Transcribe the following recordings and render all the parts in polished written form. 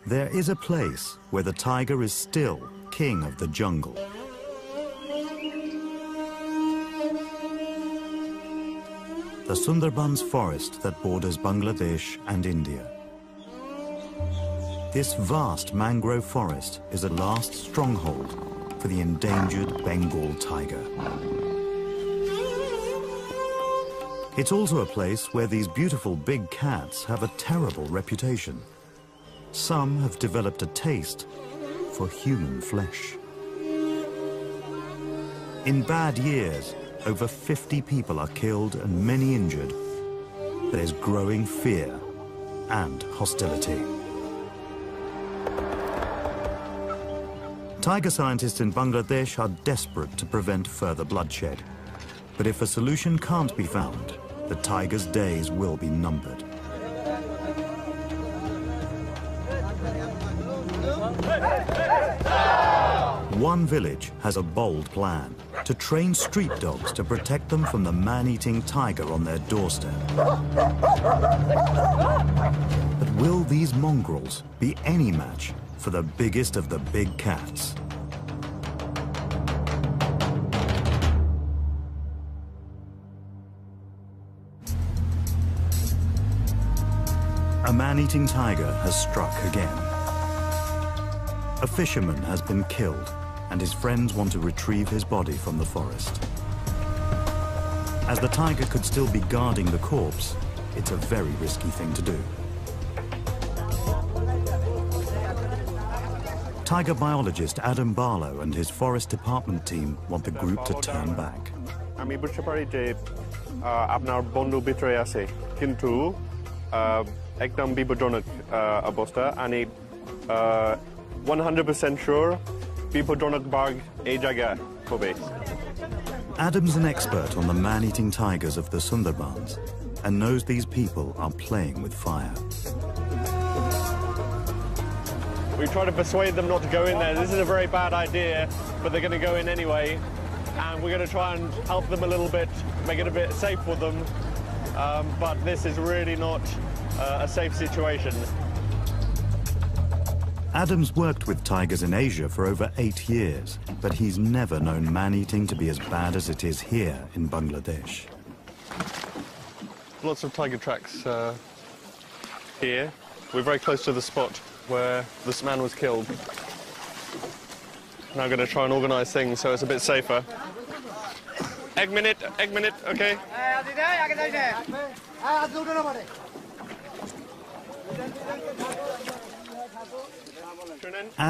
There is a place where the tiger is still king of the jungle. The Sundarbans forest that borders Bangladesh and India. This vast mangrove forest is a last stronghold for the endangered Bengal tiger. It's also a place where these beautiful big cats have a terrible reputation. Some have developed a taste for human flesh. In bad years, over 50 people are killed and many injured. There's growing fear and hostility. Tiger scientists in Bangladesh are desperate to prevent further bloodshed. But if a solution can't be found, the tiger's days will be numbered. One village has a bold plan: to train street dogs to protect them from the man-eating tiger on their doorstep. But will these mongrels be any match for the biggest of the big cats? A man-eating tiger has struck again. A fisherman has been killed, and his friends want to retrieve his body from the forest. As the tiger could still be guarding the corpse, it's a very risky thing to do. Tiger biologist Adam Barlow and his forest department team want the group to turn back. আমি বুঝতে পারি যে আপনার বন্ধু ভিতরে আছে কিন্তু একদম বিপজ্জনক অবস্থা আমি 100% sure বিপজ্জনক বাঘ এই জায়গায় হবে. Adam's an expert on the man-eating tigers of the Sundarbans and knows these people are playing with fire. We try to persuade them not to go in there. This is a very bad idea, but they're going to go in anyway. And we're going to try and help them a little bit, make it a bit safe for them. But this is really not a safe situation. Adam's worked with tigers in Asia for over 8 years, but he's never known man-eating to be as bad as it is here in Bangladesh. Lots of tiger tracks here. We're very close to the spot where this man was killed. Now I'm going to try and organise things so it's a bit safer. Egg minute, okay.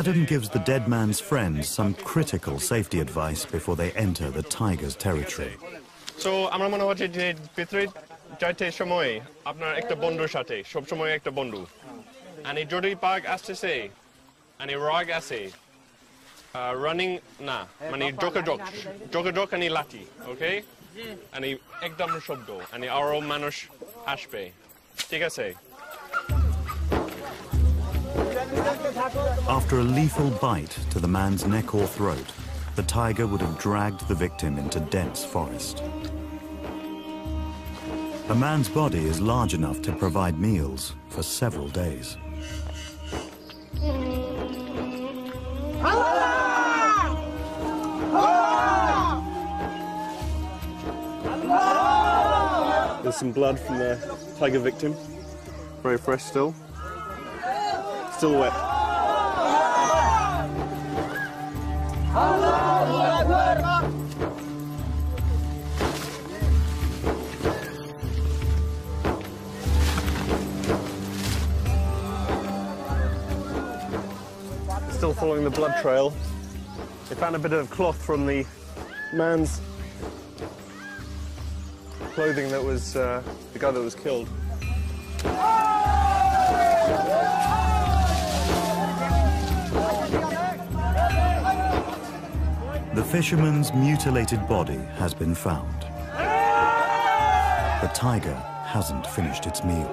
Adam gives the dead man's friends some critical safety advice before they enter the tiger's territory. So, আমরা মনে হচ্ছে যে ভিতরে যাইতে সময় আপনার একটা বন্ধুর সাথে সব সময় একটা বন্ধু आणि যদি বাঘ আসছে आणि রাগ আছে running না মানে যোগাযোগ आणि লাঠি okay आणि একদম শব্দ आणि আরো মানুষ আসবে ঠিক আছে. After a lethal bite to the man's neck or throat, the tiger would have dragged the victim into dense forest. A man's body is large enough to provide meals for several days. There's some blood from the tiger victim. Very fresh still. Still wet. Still following the blood trail. They found a bit of cloth from the man's clothing that was the guy that was killed. The fisherman's mutilated body has been found. The tiger hasn't finished its meal.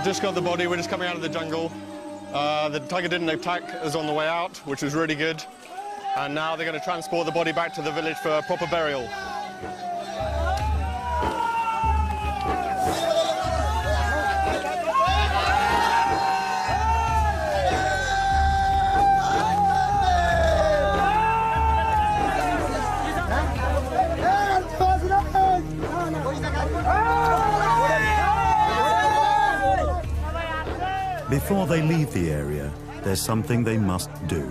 Just got the body, we're just coming out of the jungle. The tiger didn't attack us on the way out, which was really good. And now they're going to transport the body back to the village for proper burial. Before they leave the area, there's something they must do.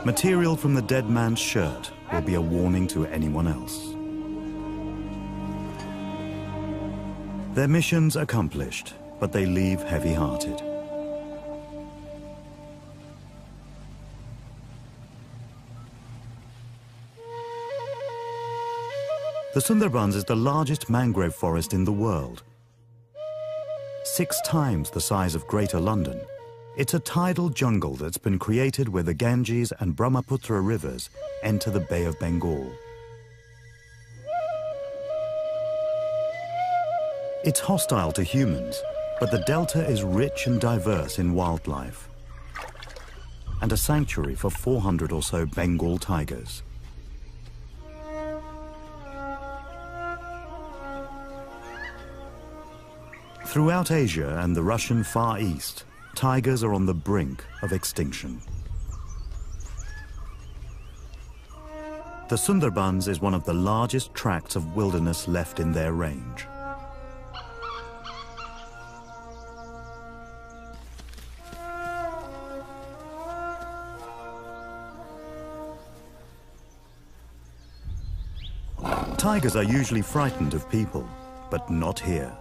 Material from the dead man's shirt will be a warning to anyone else. Their mission's accomplished, but they leave heavy-hearted. The Sundarbans is the largest mangrove forest in the world. 6 times the size of Greater London. It's a tidal jungle that's been created where the Ganges and Brahmaputra rivers enter the Bay of Bengal. It's hostile to humans, but the delta is rich and diverse in wildlife, and a sanctuary for 400 or so Bengal tigers. Throughout Asia and the Russian Far East, tigers are on the brink of extinction. The Sundarbans is one of the largest tracts of wilderness left in their range. Tigers are usually frightened of people, but not here.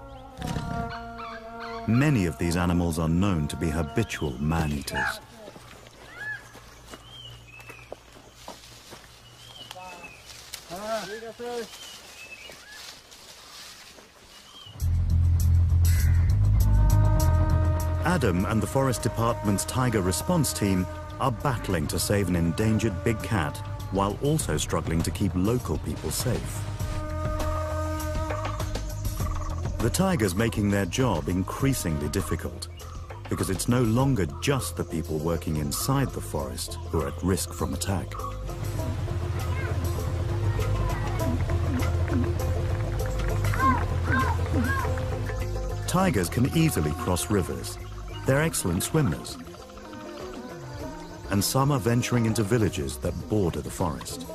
Many of these animals are known to be habitual man-eaters. Adam and the Forest Department's Tiger Response Team are battling to save an endangered big cat while also struggling to keep local people safe. The tigers making their job increasingly difficult because it's no longer just the people working inside the forest who are at risk from attack. Tigers can easily cross rivers. They're excellent swimmers. And some are venturing into villages that border the forest.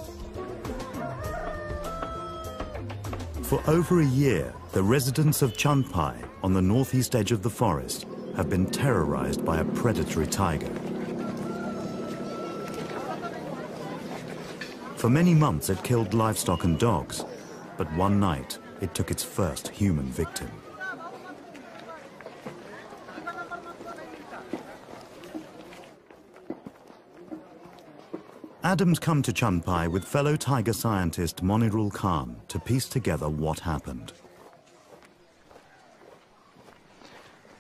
For over a year, the residents of Chandpai, on the northeast edge of the forest, have been terrorized by a predatory tiger. For many months, it killed livestock and dogs, but one night, it took its first human victim. Adam's come to Chandpai with fellow tiger scientist Monirul Khan to piece together what happened.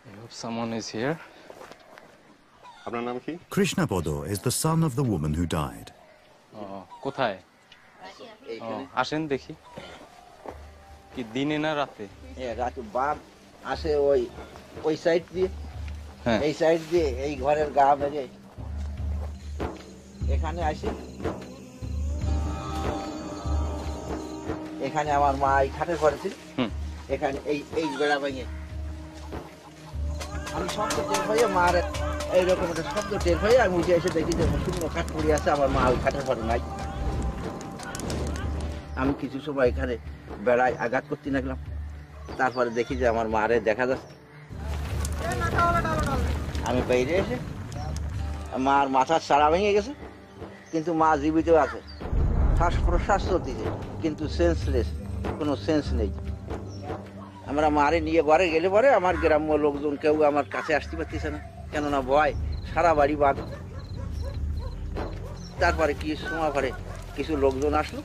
I hope someone is here. Krishna Podo is the son of the woman who died. কোথায়? আসেন দেখি। কি দিনে না রাতে? রাতে বাপ আসে ওই সাইড দিয়ে। হ্যাঁ। এই সাইড দিয়ে এই ঘরের গা মেরে এখানে আসে। এখানে আমার মা এই খাটের ঘরে ছিল। এখানে এই বেড়া ভেঙে আমি শব্দ টের পাই মার এইরকম একটা শব্দ টের পাই আমি উঠে এসে দেখি যে শূন্য কাঠ পড়ে আছে আমার মা ওই খাটের ঘরে নাই। আমি কিছু সময় এখানে বেড়ায় আঘাত করতে লাগলাম তারপরে দেখি যে আমার মারে দেখা যাচ্ছে আমি বাইরে এসে মার মাথার সারা ভেঙে গেছে কিন্তু মা জীবিত আছে শ্বাস প্রশ্বাস চলতেছে কিন্তু সেন্সলেস কোনো সেন্স নেই আমরা মারে নিয়ে ঘরে গেলে পরে আমার গ্রাম্য লোকজন কেউ আমার কাছে আসতে পারতেছে না কেননা ভয় সারা বাড়ি বাদ তারপরে কি সময় পরে কিছু লোকজন আসলো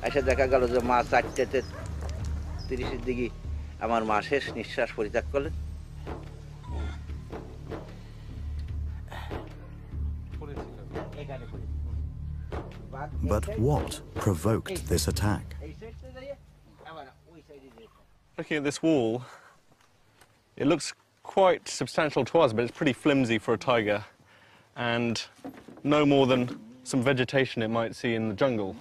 এসে দেখা গেল যে মা 4:30 দিকে আমার মা শেষ নিঃশ্বাস পরিত্যাগ করলেন But what provoked this attack? Looking at this wall, it looks quite substantial to us, but it's pretty flimsy for a tiger. and no more than some vegetation it might see in the jungle.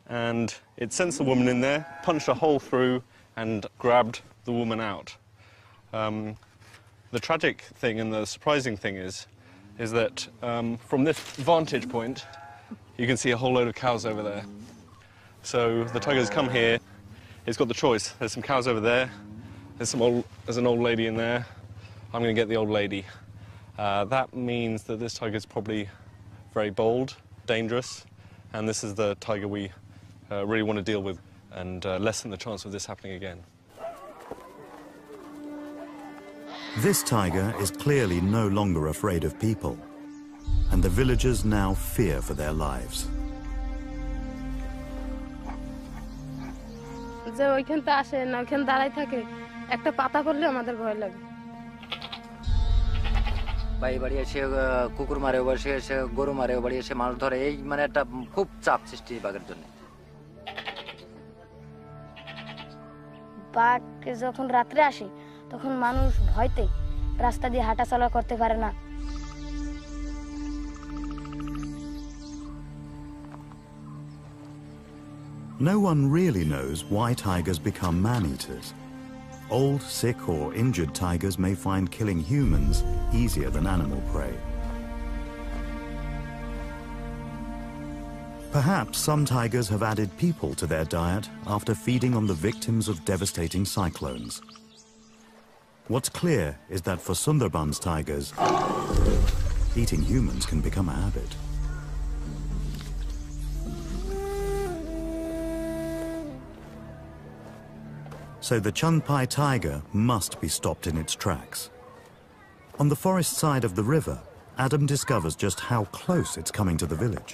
And it sensed the woman in there, punched a hole through, and grabbed the woman out. The tragic thing and the surprising thing is that from this vantage point, you can see a whole load of cows over there. So the tiger's come here, it's got the choice. There's some cows over there, there's an old lady in there. I'm going to get the old lady. That means that this tiger's probably very bold, dangerous, and this is the tiger we really want to deal with and lessen the chance of this happening again. This tiger is clearly no longer afraid of people, and the villagers now fear for their lives. যে ওইখানতে আসে না ওইখানে দাঁড়াই থাকে একটা পাতা পড়লে আমাদের ভয় লাগে বাড়ি বাড়ি এসে কুকুর মারে বাড়ি এসে গরু মারে বাড়ি এসে মাছ ধরে এই মানে একটা খুব চাপ সৃষ্টি বাঘের জন্য বাঘ যখন রাতে আসে তখন মানুষ ভয়তে রাস্তা দিয়ে হাঁটাচলা করতে পারে না No one really knows why tigers become man-eaters. Old, sick or injured tigers may find killing humans easier than animal prey. Perhaps some tigers have added people to their diet after feeding on the victims of devastating cyclones. What's clear is that for Sundarban's tigers, eating humans can become a habit. So the Chandpai tiger must be stopped in its tracks. On the forest side of the river, Adam discovers just how close it's coming to the village.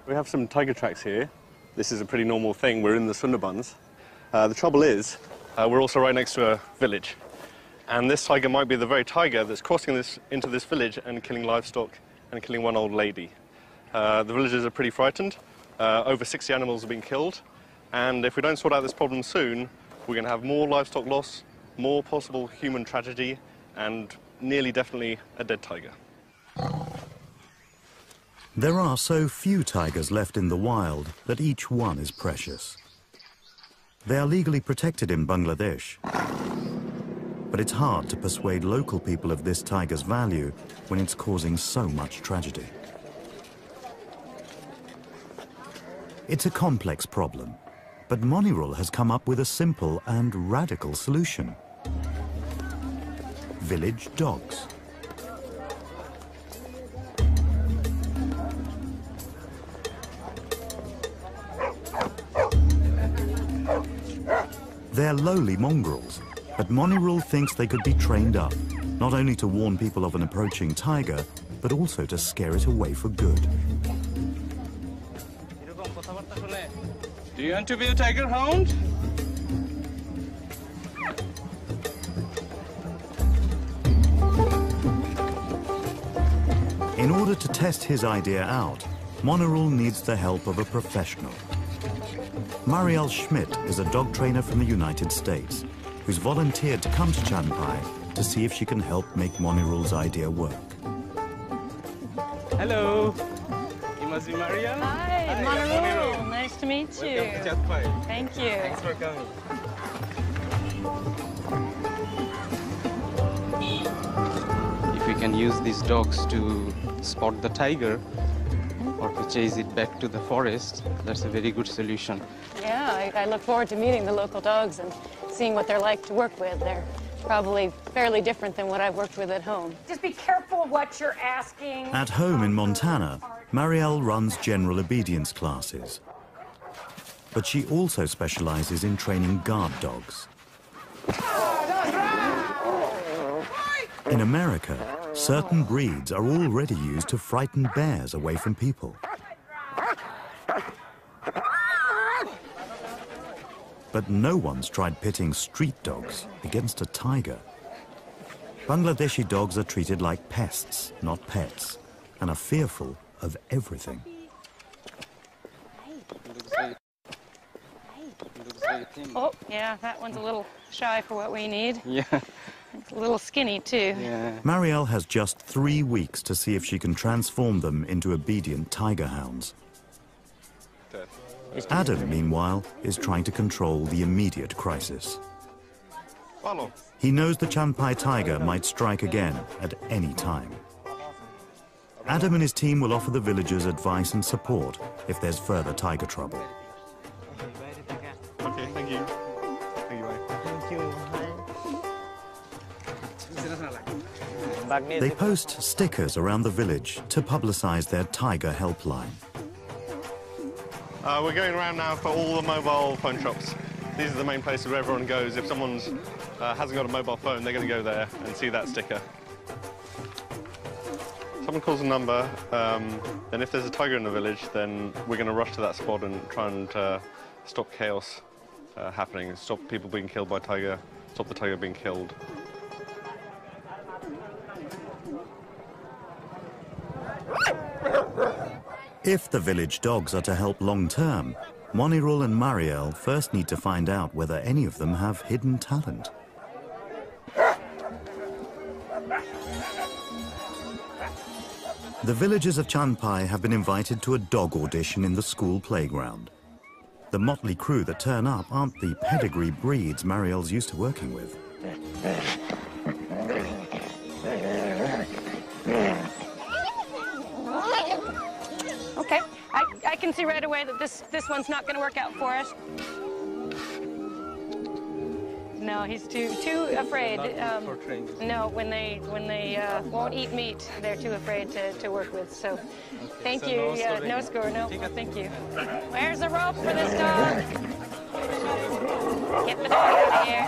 We have some tiger tracks here. This is a pretty normal thing. We're in the Sundarbans. The trouble is, we're also right next to a village. And this tiger might be the very tiger that's crossing into this village and killing livestock and killing one old lady. The villagers are pretty frightened. Over 60 animals have been killed. And if we don't sort out this problem soon, we're going to have more livestock loss, more possible human tragedy, and nearly definitely a dead tiger. There are so few tigers left in the wild that each one is precious. They are legally protected in Bangladesh, but it's hard to persuade local people of this tiger's value when it's causing so much tragedy. It's a complex problem. But Monirul has come up with a simple and radical solution. Village dogs. They're lowly mongrels, but Monirul thinks they could be trained up, not only to warn people of an approaching tiger, but also to scare it away for good. Do you want to be a tiger hound? In order to test his idea out, Monirul needs the help of a professional. Marielle Schmidt is a dog trainer from the United States who's volunteered to come to Chandpai to see if she can help make Monirul's idea work. Hello. You must be Marielle? Hi, Monirul. Nice to meet you. Welcome to Chandpai. Thank you. Thanks for coming. If we can use these dogs to spot the tiger or to chase it back to the forest, that's a very good solution. Yeah, I look forward to meeting the local dogs and seeing what they're like to work with. They're probably fairly different than what I've worked with at home. Just be careful what you're asking. At home in Montana, Marielle runs general obedience classes. But she also specializes in training guard dogs. In America, certain breeds are already used to frighten bears away from people. But no one's tried pitting street dogs against a tiger. Bangladeshi dogs are treated like pests, not pets, and are fearful of everything. Oh, yeah, that one's a little shy for what we need. Yeah. It's a a little skinny too. Yeah. Marielle has just 3 weeks to see if she can transform them into obedient tiger hounds. Adam, meanwhile, is trying to control the immediate crisis. Follow. He knows the Chanpai tiger might strike again at any time. Adam and his team will offer the villagers advice and support if there's further tiger trouble. Okay, thank you. They post stickers around the village to publicize their tiger helpline. We're going around now for all the mobile phone shops. These are the main places where everyone goes. If someone hasn't got a mobile phone, they're going to go there and see that sticker. Someone calls a number, and if there's a tiger in the village, then we're going to rush to that spot and try and stop chaos happening, stop people being killed by tiger, stop the tiger being killed. If the village dogs are to help long-term, Monirul and Marielle first need to find out whether any of them have hidden talent. The villagers of Chanpai have been invited to a dog audition in the school playground. The motley crew that turn up aren't the pedigree breeds Marielle's used to working with. Okay, I can see right away that this one's not going to work out for us. No, he's too afraid. No, when they won't eat meat, they're too afraid to work with. So, okay, thank you. No yeah, no score. No, thank you. Where's the rope for this dog? Get the dog out of here.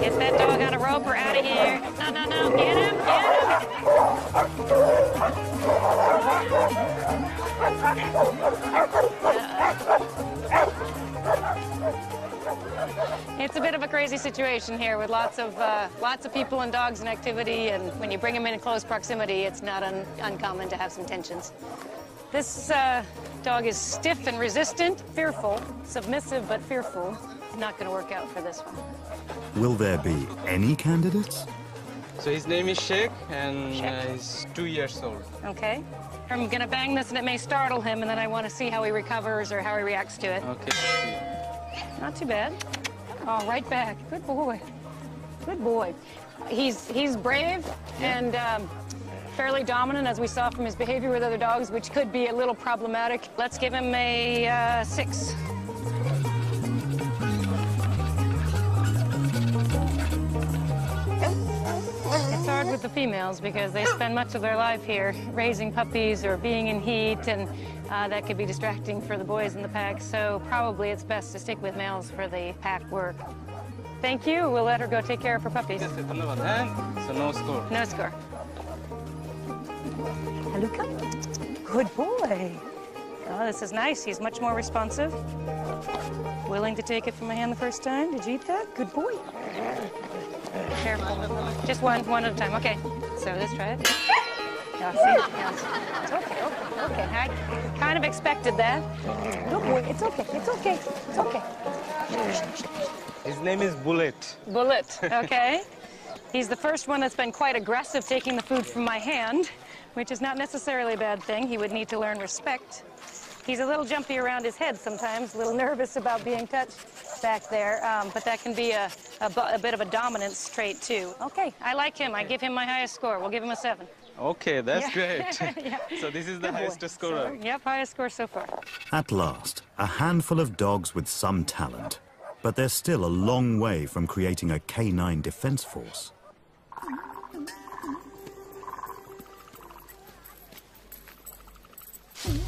Get that dog on a rope or out of here. No, get him, It's a bit of a crazy situation here with lots of people and dogs and activity, and when you bring them in close proximity, it's not uncommon to have some tensions. This dog is stiff and resistant, fearful, submissive but fearful. Not going to work out for this one. Will there be any candidates? So his name is Sheikh, and he's 2 years old. Okay. I'm going to bang this, and it may startle him, and then I want to see how he recovers or how he reacts to it. Okay. Not too bad. Oh, right back. Good boy. Good boy. He's brave and fairly dominant, as we saw from his behavior with other dogs, which could be a little problematic. Let's give him a 6. It's hard with the females because they spend much of their life here raising puppies or being in heat, and that could be distracting for the boys in the pack, so probably it's best to stick with males for the pack work. Thank you. We'll let her go take care of her puppies. So no score. No score. Haluka? Good boy. Oh, this is nice. He's much more responsive. Willing to take it from my hand the first time. Did you eat that? Good boy. Careful. Just one at a time. Okay. So let's try it. Yeah, see? Yes. It's okay. I kind of expected that. Good boy. It's okay. It's okay. His name is Bullet. Bullet. Okay. He's the first one that's been quite aggressive taking the food from my hand, which is not necessarily a bad thing. He would need to learn respect. He's a little jumpy around his head sometimes, a little nervous about being touched back there, but that can be a bit of a dominance trait too. Okay, I like him. I give him my highest score. We'll give him a 7. Okay, that's great. Yeah. So this is the highest scorer. So, yep, highest score so far. At last, a handful of dogs with some talent. But they're still a long way from creating a canine defense force.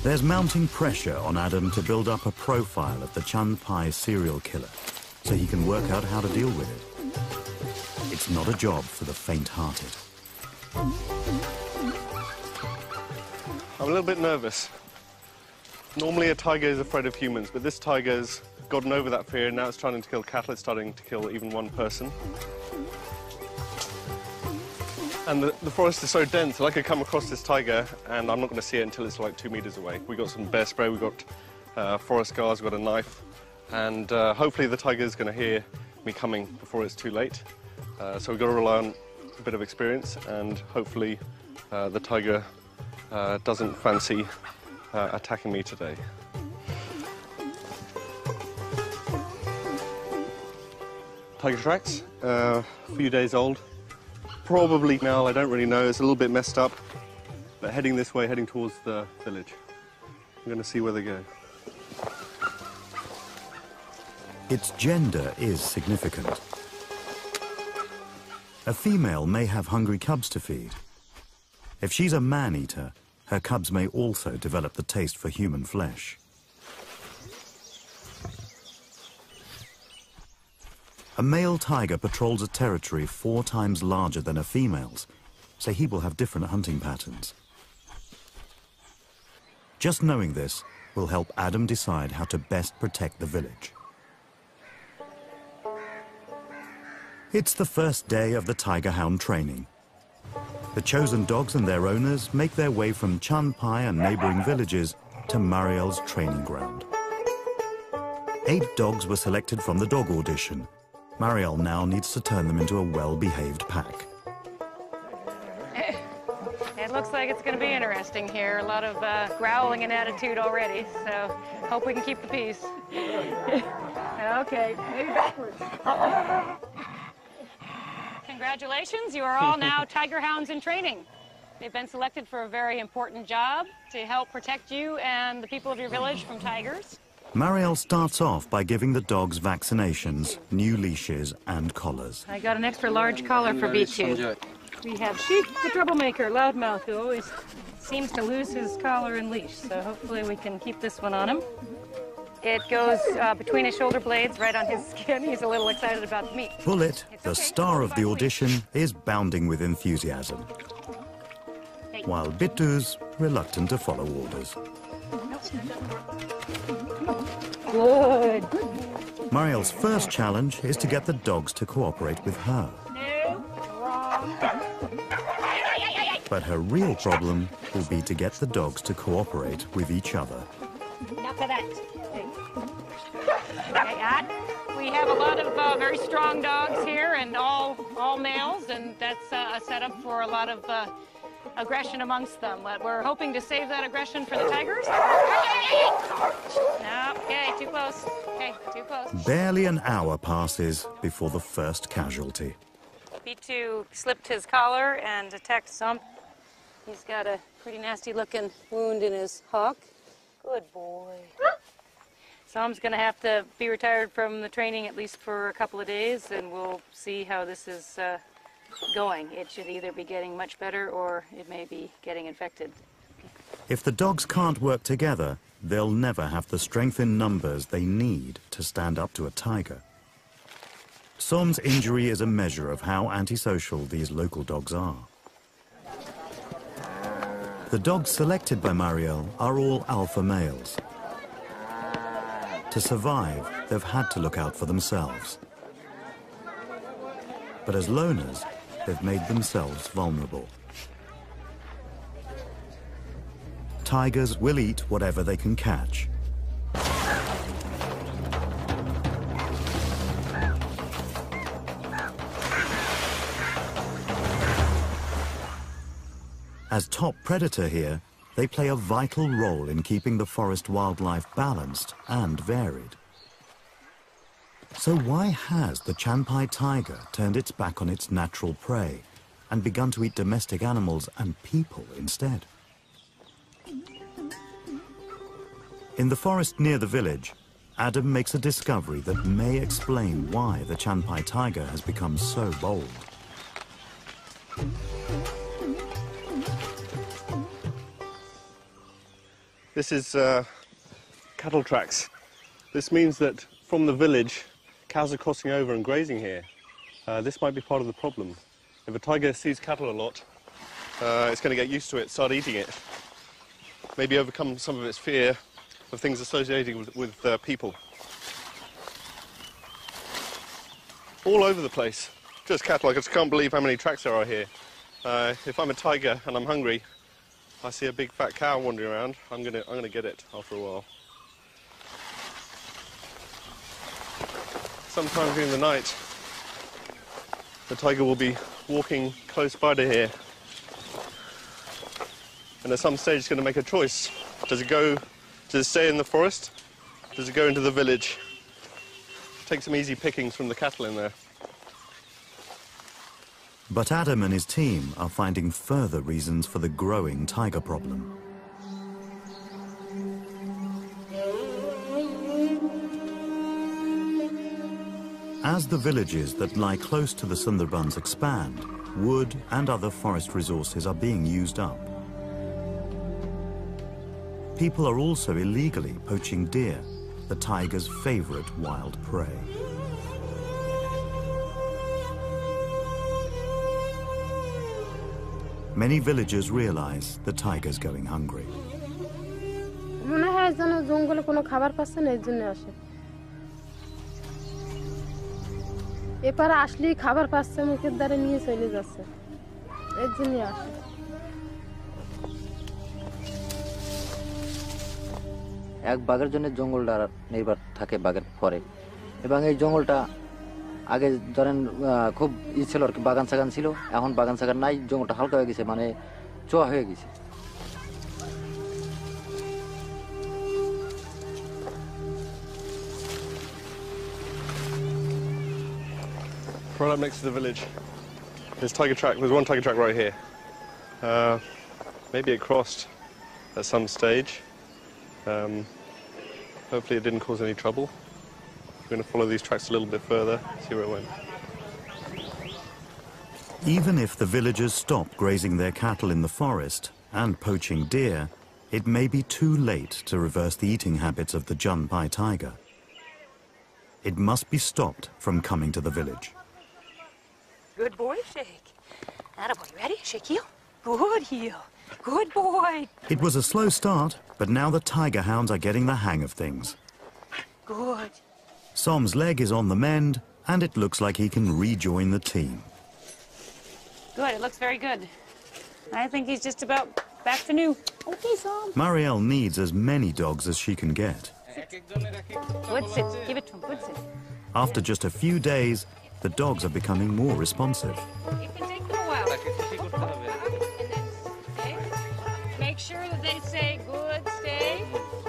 There's mounting pressure on Adam to build up a profile of the Chanpai serial killer, so he can work out how to deal with it. It's not a job for the faint-hearted. I'm a little bit nervous. Normally a tiger is afraid of humans, but this tiger's gotten over that fear, and now it's trying to kill cattle. It's starting to kill even one person. And the forest is so dense that I could come across this tiger and I'm not going to see it until it's like 2 meters away. We got some bear spray, we got forest guards, we got a knife, and hopefully the tiger is going to hear me coming before it's too late. So we've got to rely on a bit of experience, and hopefully the tiger doesn't fancy attacking me today. Tiger tracks, a few days old. Probably now, I don't really know, it's a little bit messed up, but heading this way, heading towards the village. I'm going to see where they go. Its gender is significant. A female may have hungry cubs to feed. If she's a man-eater, her cubs may also develop the taste for human flesh. A male tiger patrols a territory 4 times larger than a female's, so he will have different hunting patterns. Just knowing this will help Adam decide how to best protect the village. It's the first day of the tiger hound training. The chosen dogs and their owners make their way from Chanpai and neighboring villages to Mariel's training ground. 8 dogs were selected from the dog audition. Mariel now needs to turn them into a well-behaved pack. It looks like it's going to be interesting here. A lot of growling and attitude already, so hope we can keep the peace. Okay, maybe backwards. Congratulations, you are all now tiger hounds in training. They've been selected for a very important job to help protect you and the people of your village from tigers. Mariel starts off by giving the dogs vaccinations, new leashes and collars. I got an extra large collar for B2. We have Sheik, the troublemaker, loudmouth, who always seems to lose his collar and leash, so hopefully we can keep this one on him. It goes between his shoulder blades, right on his skin. He's a little excited about the meat. Bullet, the star of the audition, is bounding with enthusiasm, while Bitu's reluctant to follow orders. Good. Mariel's first challenge is to get the dogs to cooperate with her. But her real problem will be to get the dogs to cooperate with each other. Enough of that. We have a lot of very strong dogs here, and all males, and that's a setup for a lot of aggression amongst them. But we're hoping to save that aggression for the tigers. No, okay, too close. Okay, too close. Barely an hour passes before the first casualty. B2 slipped his collar and attacked Sump. He's got a pretty nasty-looking wound in his hock. Good boy. Sam's going to have to be retired from the training at least for a couple of days, and we'll see how this is going. It should either be getting much better or it may be getting infected. If the dogs can't work together, they'll never have the strength in numbers they need to stand up to a tiger. Som's injury is a measure of how antisocial these local dogs are. The dogs selected by Mariel are all alpha males. To survive, they've had to look out for themselves. But as loners, they've made themselves vulnerable. Tigers will eat whatever they can catch. As top predator here, they play a vital role in keeping the forest wildlife balanced and varied. So why has the Chanpai tiger turned its back on its natural prey and begun to eat domestic animals and people instead? In the forest near the village, Adam makes a discovery that may explain why the Chanpai tiger has become so bold. This is cattle tracks. This means that from the village, cows are crossing over and grazing here. This might be part of the problem. If a tiger sees cattle a lot, it's going to get used to it, start eating it. Maybe overcome some of its fear of things associated with people. All over the place, just cattle. I just can't believe how many tracks there are here. If I'm a tiger and I'm hungry, I see a big fat cow wandering around, I'm gonna get it after a while. sometime during the night, the tiger will be walking close by to here. And at some stage it's going to make a choice. Does it stay in the forest? Does it go into the village? Take some easy pickings from the cattle in there. But Adam and his team are finding further reasons for the growing tiger problem. As the villages that lie close to the Sundarbans expand, wood and other forest resources are being used up. People are also illegally poaching deer, the tiger's favorite wild prey. Many villagers realize the tiger's going hungry. মনে হয় যেন জঙ্গলে কোনো খাবার পাচ্ছে না, এর জন্য আসে। এপারে আসলেই খাবার পাচ্ছে, মুখের দ্বারে নিয়ে চলে যাচ্ছে, এর জন্য আসে। এক বাঘের জন্য জঙ্গলটা নির্ভর থাকে বাঘের পরে, এবং এই জঙ্গলটা আগে ধরেন খুব ছিল আর কি, বাগান সাগান ছিল, এখন বাগান সাগান নাই, জঙ্গলটা হালকা হয়ে গেছে, মানে চোয়া হয়ে গেছে। Right up next to the village, there's one tiger track right here. Maybe it crossed at some stage. Hopefully it didn't cause any trouble. We're going to follow these tracks a little bit further, see where it went. Even if the villagers stop grazing their cattle in the forest and poaching deer, it may be too late to reverse the eating habits of the Junpai tiger. It must be stopped from coming to the village. Good boy, shake. Attaboy, you ready? Shake heel. Good heel. Good boy. It was a slow start, but now the tiger hounds are getting the hang of things. Good. Som's leg is on the mend, and it looks like he can rejoin the team. Good, it looks very good. I think he's just about back to new. Okay, Som. Marielle needs as many dogs as she can get. Good sit. Give it to him. Good sit. After just a few days, the dogs are becoming more responsive. It can take them a while. And then stay. Make sure that they say good, stay,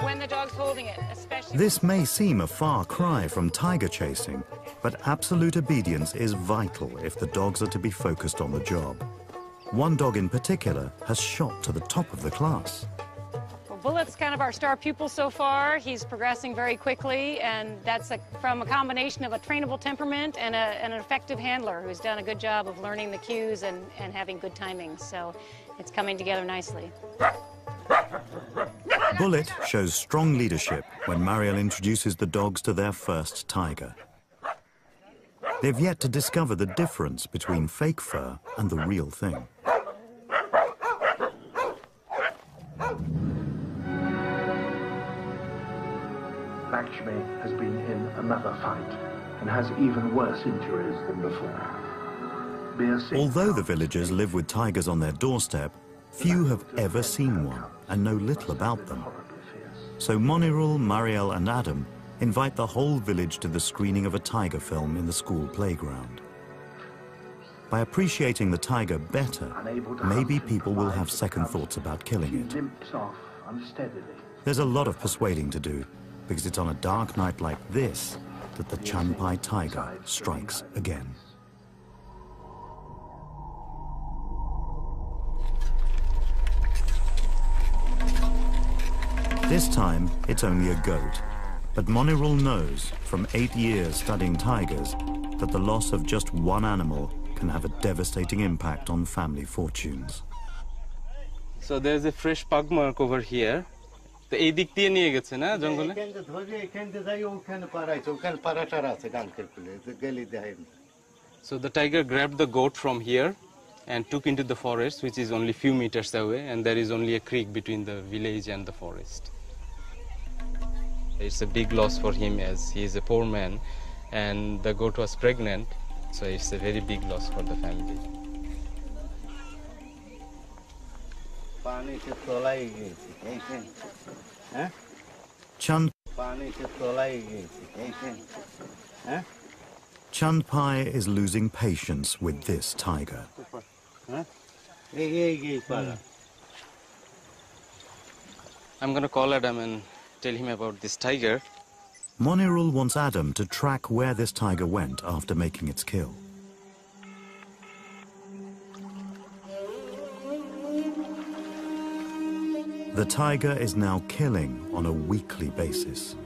when the dog's holding it, especially... This may seem a far cry from tiger chasing, but absolute obedience is vital if the dogs are to be focused on the job. One dog in particular has shot to the top of the class. Well, Bullet's kind of our star pupil so far. He's progressing very quickly, and that's from a combination of a trainable temperament and an effective handler who's done a good job of learning the cues and having good timing. So it's coming together nicely. Bullet shows strong leadership when Marielle introduces the dogs to their first tiger. They've yet to discover the difference between fake fur and the real thing. Lakshmi has been in another fight and has even worse injuries than before. Although the villagers live with tigers on their doorstep, few have ever seen one and know little about them. So Monirul, Marielle and Adam invite the whole village to the screening of a tiger film in the school playground. By appreciating the tiger better, maybe people will have second thoughts about killing it. There's a lot of persuading to do, because it's on a dark night like this that the Junpai tiger strikes again. This time, it's only a goat. But Monirul knows, from 8 years studying tigers, that the loss of just one animal can have a devastating impact on family fortunes. So there's a fresh pug mark over here. তো এই দিক দিয়ে নিয়ে গেছে না জঙ্গলে? So the tiger grabbed the goat from here and took into the forest, which is only few meters away, and there is only a creek between the village and the forest. It's a big loss for him as he is a poor man, and the goat was pregnant, so it's a very big loss for the family. Chandpai is losing patience with this tiger. I'm going to call Adam and tell him about this tiger. Monirul wants Adam to track where this tiger went after making its kill. The tiger is now killing on a weekly basis.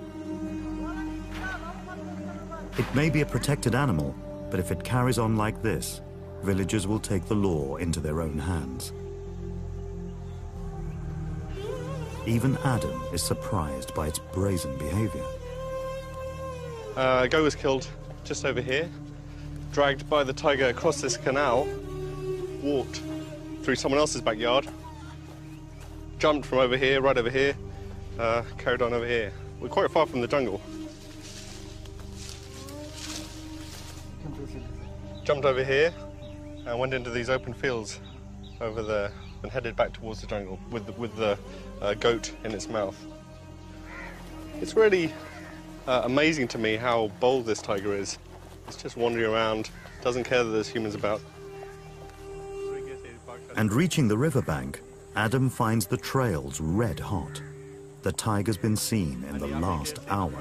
It may be a protected animal, but if it carries on like this, villagers will take the law into their own hands. Even Adam is surprised by its brazen behavior. A goat was killed just over here, dragged by the tiger across this canal, walked through someone else's backyard, jumped from over here, right over here, carried on over here. We're quite far from the jungle. Jumped over here and went into these open fields over there and headed back towards the jungle with the goat in its mouth. It's really amazing to me how bold this tiger is. It's just wandering around, doesn't care that there's humans about. And reaching the riverbank, Adam finds the trails red hot. The tiger's been seen in the last hour.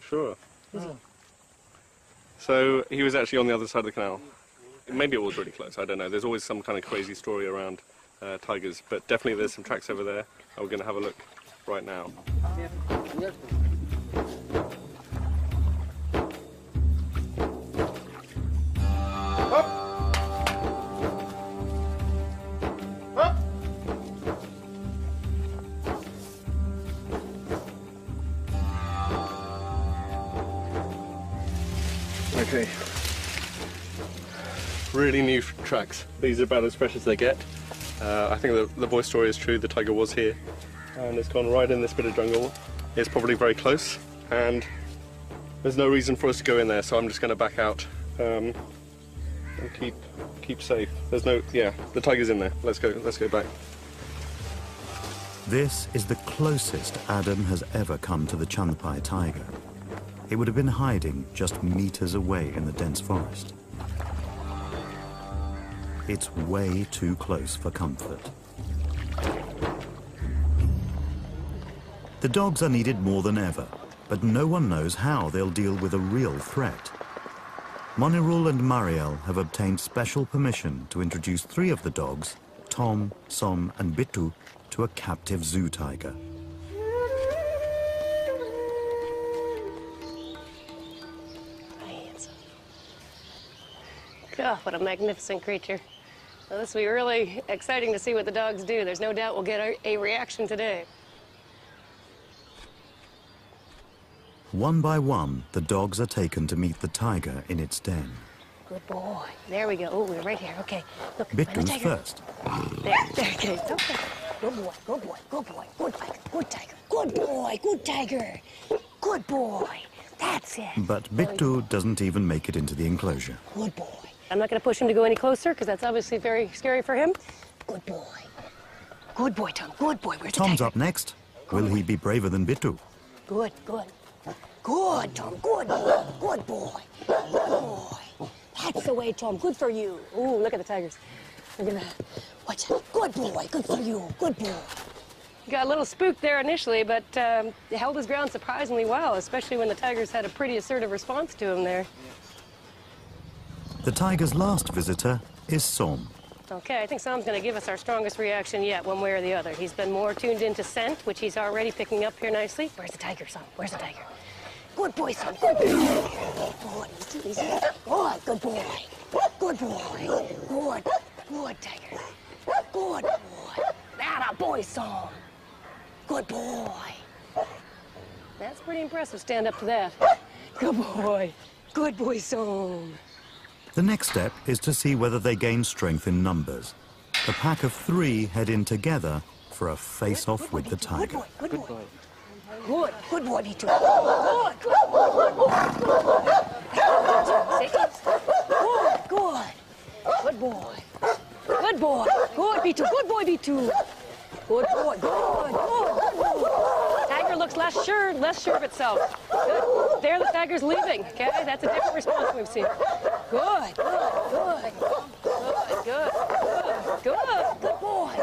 Sure. So he was actually on the other side of the canal. Maybe it was really close, I don't know. There's always some kind of crazy story around tigers, but definitely there's some tracks over there. And we're going to have a look right now. Okay. Really new tracks. These are about as fresh as they get. I think the voice story is true. The tiger was here, and it's gone right in this bit of jungle. It's probably very close, and there's no reason for us to go in there. So I'm just going to back out and keep safe. There's no, yeah, the tiger's in there. Let's go back. This is the closest Adam has ever come to the Chandpai tiger. It would have been hiding just meters away in the dense forest. It's way too close for comfort. The dogs are needed more than ever, but no one knows how they'll deal with a real threat. Monirul and Mariel have obtained special permission to introduce 3 of the dogs, Tom, Som and Bittu, to a captive zoo tiger. Oh, what a magnificent creature. Well, this will be really exciting to see what the dogs do. There's no doubt we'll get a reaction today. One by one, the dogs are taken to meet the tiger in its den. Good boy. There we go. Oh, we're right here. Okay. Look, Bittu's first. There, okay. Okay. Good boy, good boy, good boy, good tiger, good tiger, good boy, good tiger, good boy. That's it. But Bittu doesn't even make it into the enclosure. Good boy. I'm not going to push him to go any closer because that's obviously very scary for him. Good boy. Good boy, Tom. Good boy. Where's the Tom's tiger? up next. Will he be braver than Bittu? Good, good. Good, Tom. Good boy. Good boy. Good boy. That's the way, Tom. Good for you. Ooh, look at the tigers. Look at that. Watch out. Good boy. Good for you. Good boy. Got a little spooked there initially, but held his ground surprisingly well, especially when the tigers had a pretty assertive response to him there. The tiger's last visitor is Som. Okay, I think Som's going to give us our strongest reaction yet, one way or the other. He's been more tuned into scent, which he's already picking up here nicely. Where's the tiger, Som? Where's the tiger? Good boy, Som. Good boy. Good. Easy. Good. Good boy. Good boy. Good. Good, tiger. Good boy. That a boy, Som. Good boy. That's pretty impressive. Stand up to that. Good boy. Good boy, Som. The next step is to see whether they gain strength in numbers. The pack of 3 head in together for a face-off with the tiger. Good boy. Good boy, me too. Good. Sit. Oh, good. Good boy. Good boy. Good, B2. Good boy, B2. Good boy. Good. Tiger looks less sure of itself. Good. There, the tiger's leaving. Okay, that's a different response we've seen. Good. Good. Good. Good. Good. Good boy.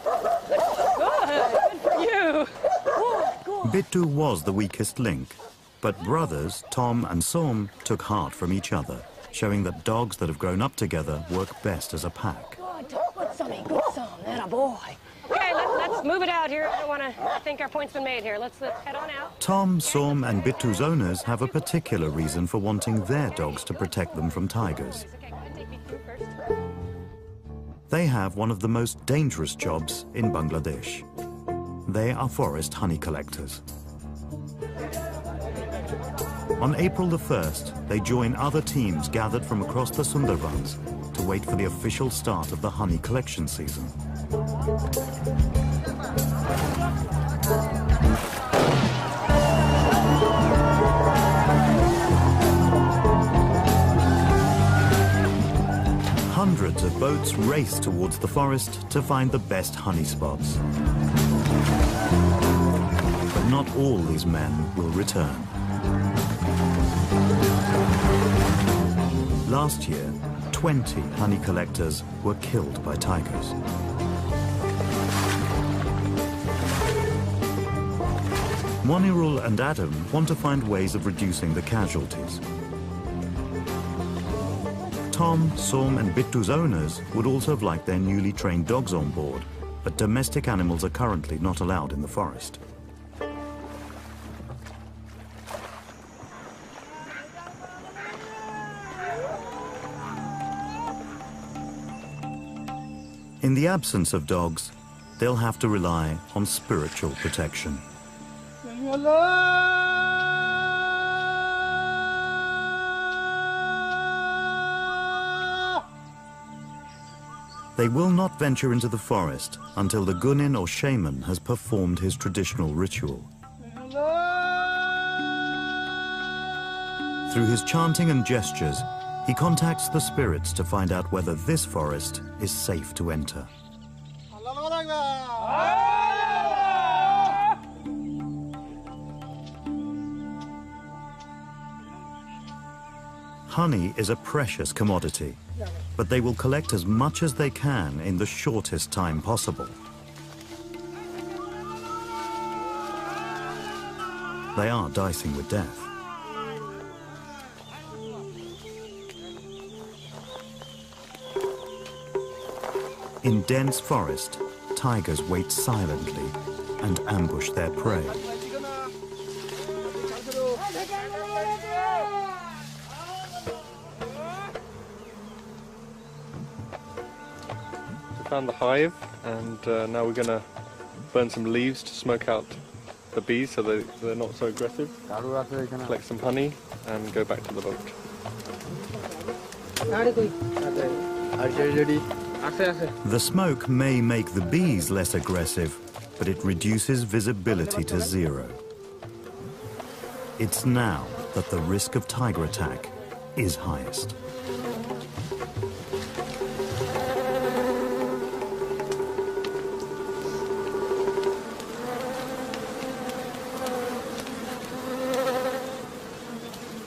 Good. Good for you. Good. Bittu was the weakest link, but brothers Tom and Som took heart from each other, showing that dogs that have grown up together work best as a pack. Good, Sonny. Good son. That a boy. Okay, let's move it out here. I think our point's been made here. Let's head on out. Tom, Som and Bittu's owners have a particular reason for wanting their dogs to protect them from tigers. They have one of the most dangerous jobs in Bangladesh. They are forest honey collectors. On April the 1st, they join other teams gathered from across the Sundarbans to wait for the official start of the honey collection season. Hundreds of boats race towards the forest to find the best honey spots. But not all these men will return. Last year, 20 honey collectors were killed by tigers. Monirul and Adam want to find ways of reducing the casualties. Tom, Som and Bittu's owners would also have liked their newly trained dogs on board, but domestic animals are currently not allowed in the forest. In the absence of dogs, they'll have to rely on spiritual protection. They will not venture into the forest until the Gunin or shaman has performed his traditional ritual. Through his chanting and gestures, he contacts the spirits to find out whether this forest is safe to enter. Honey is a precious commodity, but they will collect as much as they can in the shortest time possible. They are dicing with death. In dense forest, tigers wait silently and ambush their prey. We found the hive, and now we're going to burn some leaves to smoke out the bees so they're not so aggressive. Collect some honey and go back to the boat. The smoke may make the bees less aggressive, but it reduces visibility to zero. It's now that the risk of tiger attack is highest.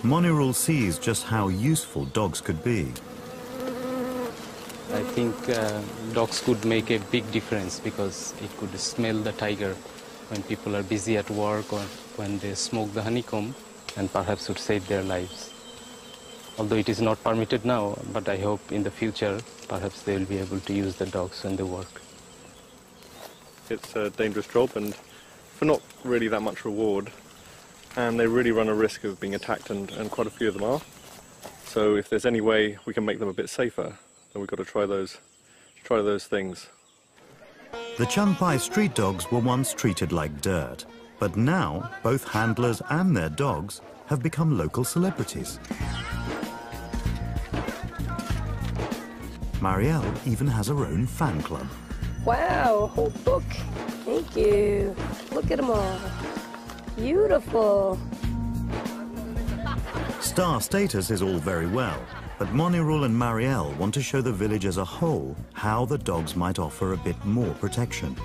Monirul sees just how useful dogs could be. I think dogs could make a big difference because it could smell the tiger when people are busy at work or when they smoke the honeycomb, and perhaps would save their lives. Although it is not permitted now, but I hope in the future perhaps they will be able to use the dogs when they work. It's a dangerous job and for not really that much reward, and they really run a risk of being attacked, and quite a few of them are. So if there's any way we can make them a bit safer, then we've got to try those things. The Chanpai street dogs were once treated like dirt, but now both handlers and their dogs have become local celebrities. Marielle even has her own fan club. Wow, a whole book. Thank you. Look at them all. Beautiful. Star status is all very well, but Monirul and Marielle want to show the village as a whole how the dogs might offer a bit more protection.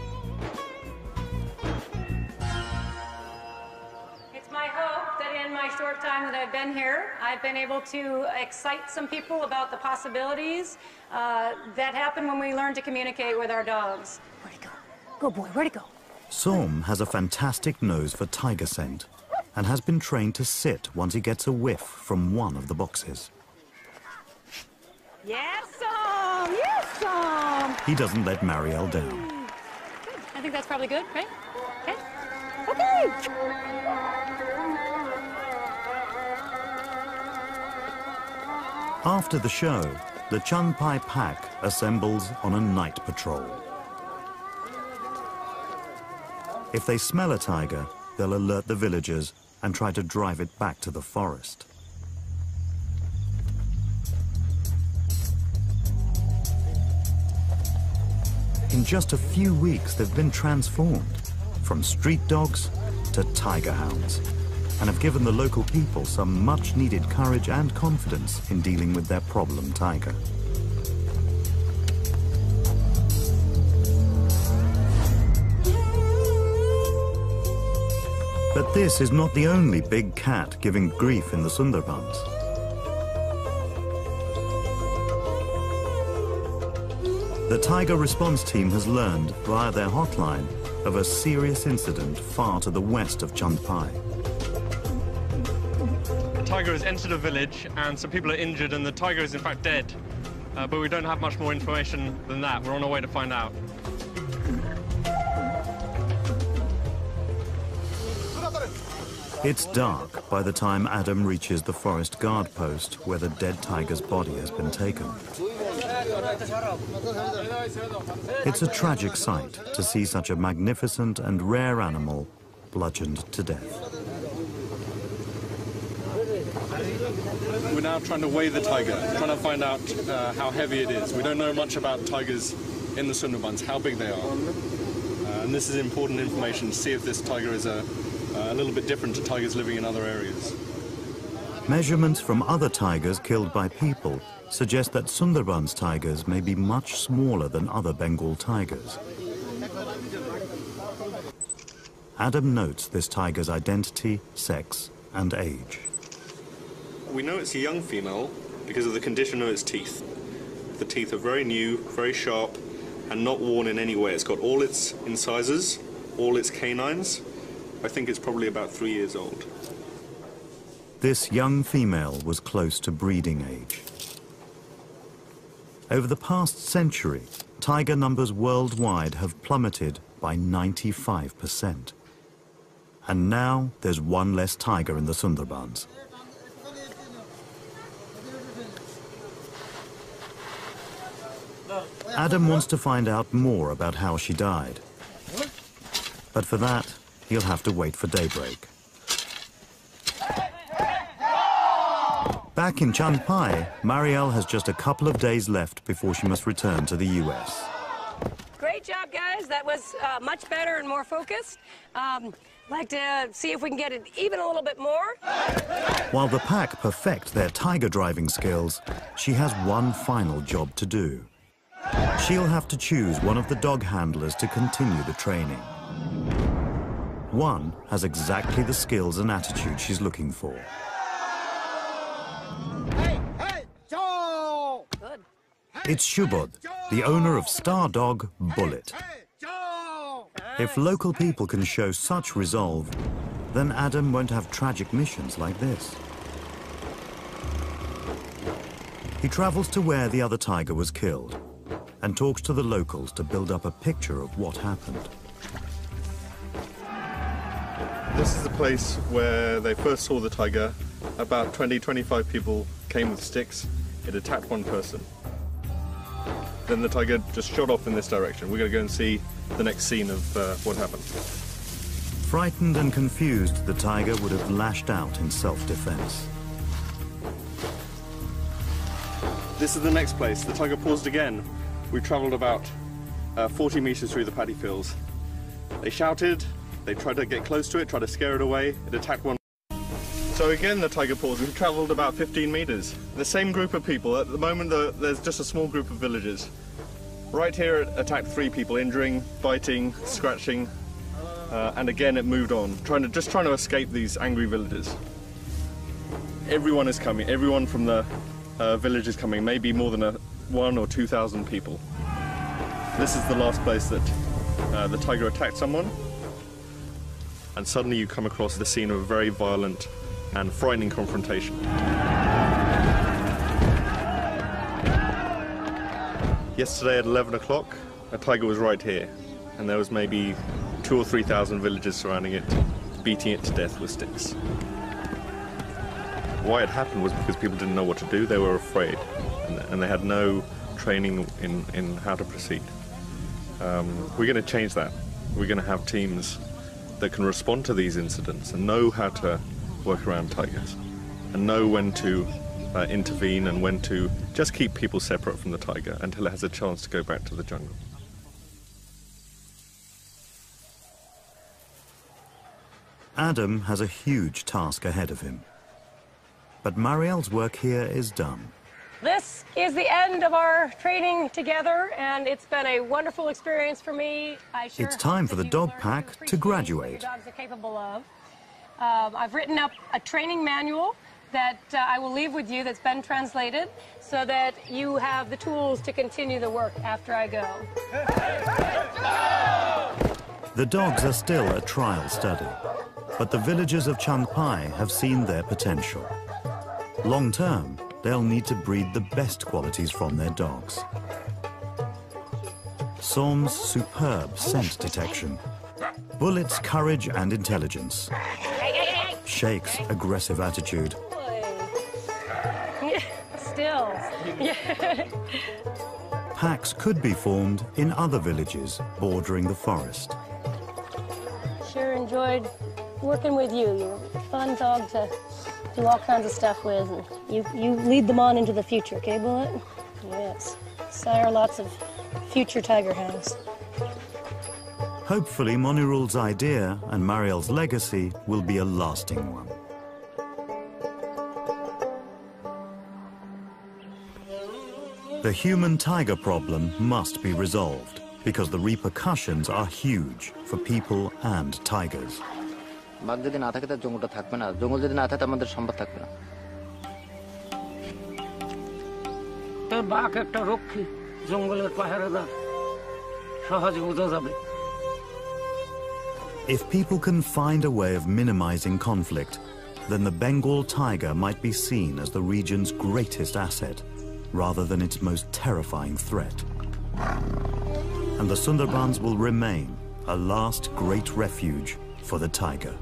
It's my hope that in my short time that I've been here, I've been able to excite some people about the possibilities that happen when we learn to communicate with our dogs. Where'd he go? Good boy, where'd he go? Som has a fantastic nose for tiger scent and has been trained to sit once he gets a whiff from one of the boxes. Yes, Som! Yes, Som! He doesn't let Marielle down. Good. I think that's probably good, right? Okay. Okay! After the show, the Chunpai pack assembles on a night patrol. If they smell a tiger, they'll alert the villagers and try to drive it back to the forest. In just a few weeks, they've been transformed from street dogs to tiger hounds and have given the local people some much-needed courage and confidence in dealing with their problem tiger. But this is not the only big cat giving grief in the Sundarbans. The Tiger Response Team has learned, via their hotline, of a serious incident far to the west of Chunpai. A tiger has entered a village and some people are injured and the tiger is in fact dead. But we don't have much more information than that. We're on our way to find out. It's dark by the time Adam reaches the forest guard post where the dead tiger's body has been taken. It's a tragic sight to see such a magnificent and rare animal bludgeoned to death. We're now trying to weigh the tiger, trying to find out how heavy it is. We don't know much about tigers in the Sundarbans, how big they are. And this is important information to see if this tiger is a little bit different to tigers living in other areas. Measurements from other tigers killed by people suggest that Sundarbans tigers may be much smaller than other Bengal tigers. Adam notes this tiger's identity, sex, and age. We know it's a young female because of the condition of its teeth. The teeth are very new, very sharp, and not worn in any way. It's got all its incisors, all its canines. I think it's probably about 3 years old. This young female was close to breeding age. Over the past century, tiger numbers worldwide have plummeted by 95%. And now there's one less tiger in the Sundarbans. Adam wants to find out more about how she died. But for that, he'll have to wait for daybreak. Back in Chunpai, Marielle has just a couple of days left before she must return to the US. Great job, guys. That was much better and more focused. Like to see if we can get it even a little bit more. While the pack perfect their tiger driving skills, she has one final job to do. She'll have to choose one of the dog handlers to continue the training. One has exactly the skills and attitude she's looking for. Good. It's Shubod, the owner of star dog Bullet. If local people can show such resolve, then Adam won't have tragic missions like this. He travels to where the other tiger was killed and talks to the locals to build up a picture of what happened. This is the place where they first saw the tiger. About 20-25 people came with sticks. It attacked one person. Then the tiger just shot off in this direction. We're going to go and see the next scene of what happened. Frightened and confused, the tiger would have lashed out in self-defense. This is the next place. The tiger paused again. We traveled about 40 meters through the paddy fields. They shouted, they tried to get close to it, tried to scare it away. It attacked one. So again, the tiger pause. We've travelled about 15 metres. The same group of people. At the moment, there's just a small group of villagers. Right here, it attacked 3 people, injuring, biting, scratching, and again it moved on, just trying to escape these angry villagers. Everyone is coming. Everyone from the village is coming. Maybe more than 1,000 or 2,000 people. This is the last place that the tiger attacked someone, and suddenly you come across the scene of a very violent and frightening confrontation. Yesterday at 11 o'clock, a tiger was right here, and there was maybe 2,000 or 3,000 villagers surrounding it, beating it to death with sticks. Why it happened was because people didn't know what to do. They were afraid, and they had no training in how to proceed. We're going to change that. We're going to have teams that can respond to these incidents and know how to work around tigers, and know when to intervene and when to just keep people separate from the tiger until it has a chance to go back to the jungle. Adam has a huge task ahead of him. But Marielle's work here is done. This is the end of our training together, and it's been a wonderful experience for me. It's time for the dog pack to graduate. Dogs are capable of. I've written up a training manual that I will leave with you that's been translated so that you have the tools to continue the work after I go. The dogs are still a trial study, but the villagers of Chandpai have seen their potential. Long term, they'll need to breed the best qualities from their dogs. Som's superb scent detection, Bullet's courage and intelligence, Shake's aggressive attitude, Still. packs could be formed in other villages bordering the forest. Sure enjoyed working with you. You're a fun dog to do all kinds of stuff with. And you lead them on into the future, okay, Bullet? Yes. Sire lots of future tiger hounds. Hopefully, Monirul's idea and Marielle's legacy will be a lasting one. The human tiger problem must be resolved because the repercussions are huge for people and tigers. বাঘ যদি না থাকে তার জঙ্গলটা থাকবে না, জঙ্গল যদি না থাকে আমাদের সম্পদ থাকবে না। তো বাঘ একটা রক্ষী, জঙ্গলের পাহারাদার, সহজে বোঝা যাবে। If people can find a way of minimizing conflict, then the Bengal tiger might be seen as the region's greatest asset, rather than its most terrifying threat. And the Sundarbans will remain a last great refuge for the tiger.